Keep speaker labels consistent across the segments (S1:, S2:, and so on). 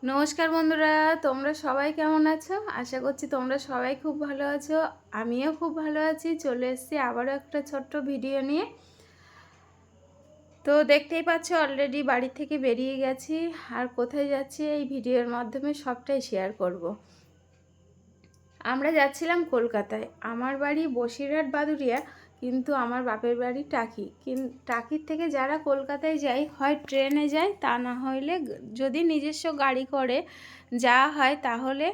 S1: নমস্কার বন্ধুরা, তোমরা সবাই কেমন আছো? আশা করছি তোমরা সবাই খুব ভালো আছো। আমিও খুব ভালো আছি। চলে এসেছি আবারও একটা ছোট্ট ভিডিও নিয়ে। তো দেখতেই পাচ্ছ অলরেডি বাড়ি থেকে বেরিয়ে গেছি। আর কোথায় যাচ্ছি এই ভিডিওর মাধ্যমে সবটাই শেয়ার করব। আমরা যাচ্ছিলাম কলকাতায়। আমার বাড়ি বসিরহাট বাদুড়িয়া, কিন্তু আমার বাপের বাড়ি টাকি। টাকির থেকে যারা কলকাতায় যায় হয় ট্রেনে যায়, তা না হইলে যদি নিজস্ব গাড়ি করে যাওয়া হয় তাহলে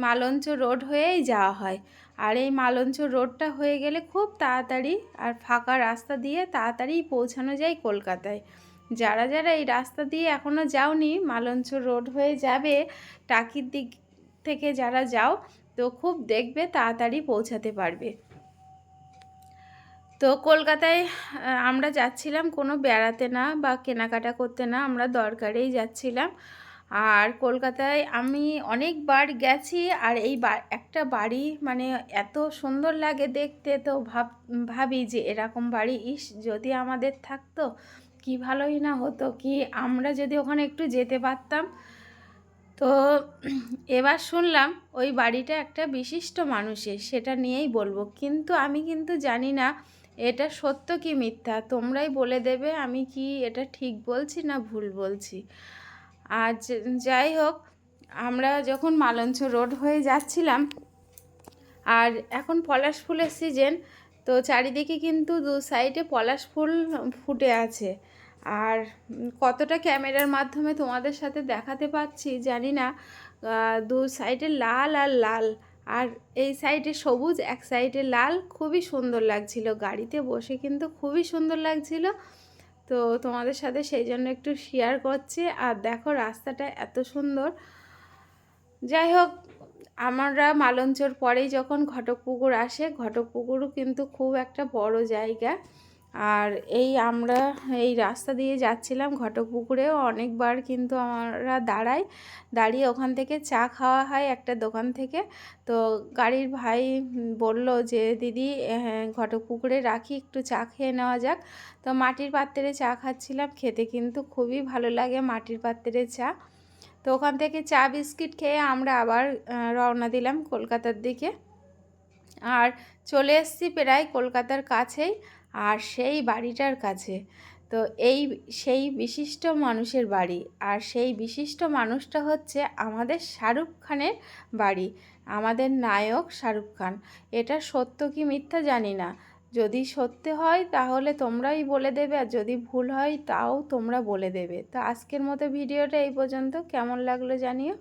S1: মালঞ্চ রোড হয়েই যাওয়া হয়। আর এই মালঞ্চ রোডটা হয়ে গেলে খুব তাড়াতাড়ি আর ফাঁকা রাস্তা দিয়ে তাড়াতাড়ি পৌঁছানো যায় কলকাতায়। যারা যারা এই রাস্তা দিয়ে এখনও যাওনি, মালঞ্চ রোড হয়ে যাবে টাকির দিক থেকে যারা যাও, তো খুব দেখবে তাড়াতাড়ি পৌঁছাতে পারবে। তো কলকাতায় আমরা যাচ্ছিলাম কোনো বেড়াতে না বা কেনাকাটা করতে না, আমরা দরকারেই যাচ্ছিলাম। আর কলকাতায় আমি অনেকবার গেছি। আর এই একটা বাড়ি মানে এত সুন্দর লাগে দেখতে, তো ভাবি যে এরকম বাড়ি যদি আমাদের থাকতো কি ভালোই না হতো, কি আমরা যদি ওখানে একটু যেতে পারতাম। তো এবার শুনলাম ওই বাড়িটা একটা বিশিষ্ট মানুষের, সেটা নিয়েই বলবো। কিন্তু আমি জানি না এটা সত্য কি মিথ্যা, তোমরাই বলে দেবে আমি কি এটা ঠিক বলছি না ভুল বলছি। আর যাই হোক, আমরা যখন মালঞ্চ রোড হয়ে যাচ্ছিলাম, আর এখন পলাশ ফুলের সিজন, তো চারিদিকে কিন্তু দু সাইডে পলাশ ফুল ফুটে আছে। আর কতটা ক্যামেরার মাধ্যমে তোমাদের সাথে দেখাতে পাচ্ছি জানি না, দু সাইডে লাল আর লাল, আর এই সাইডে সবুজ, এক সাইডে লাল, খুবই সুন্দর লাগছিল। গাড়িতে বসে কিন্তু খুবই সুন্দর লাগছিল। তো তোমাদের সাথে সেই জন্য একটু শেয়ার করছি। আর দেখো রাস্তাটা এত সুন্দর। যাই হোক, আমরা মালঞ্চর পরেই যখন ঘটকপুকুর আসে, ঘটকপুকুরও কিন্তু খুব একটা বড় জায়গা। আর আমরা এই রাস্তা দিয়ে যাচ্ছিলাম ঘটকপুকুরেও অনেকবার কিন্তু আমরা দাঁড়িয়ে ওখান থেকে চা খাওয়া হয় একটা দোকান থেকে। তো গাড়ির ভাই বলল যে দিদি ঘটকপুকুরে রাখি, একটু চা খেয়ে নেওয়া যাক। তো মাটির পাত্রে চা খাচ্ছিলাম, খেতে কিন্তু খুবই ভালো লাগে মাটির পাত্রে চা। তো ওখান থেকে চা বিস্কিট খেয়ে আমরা আবার রওনা দিলাম কলকাতার দিকে। আর চলে এসেছি প্রায় কলকাতার কাছেই, আর সেই বাড়িটার কাছে। তো সেই বিশিষ্ট মানুষের বাড়ি, আর সেই বিশিষ্ট মানুষটা হচ্ছে আমাদের শাহরুখ খানের বাড়ি, আমাদের নায়ক শাহরুখ খান। এটা সত্য কি মিথ্যা জানি না। যদি সত্য হয় তাহলে তোমরাই বলে দেবে, আর যদি ভুল হয় তাও তোমরা বলে দেবে। তো আজকের মতো ভিডিওটা এই পর্যন্ত। কেমন লাগলো জানিও।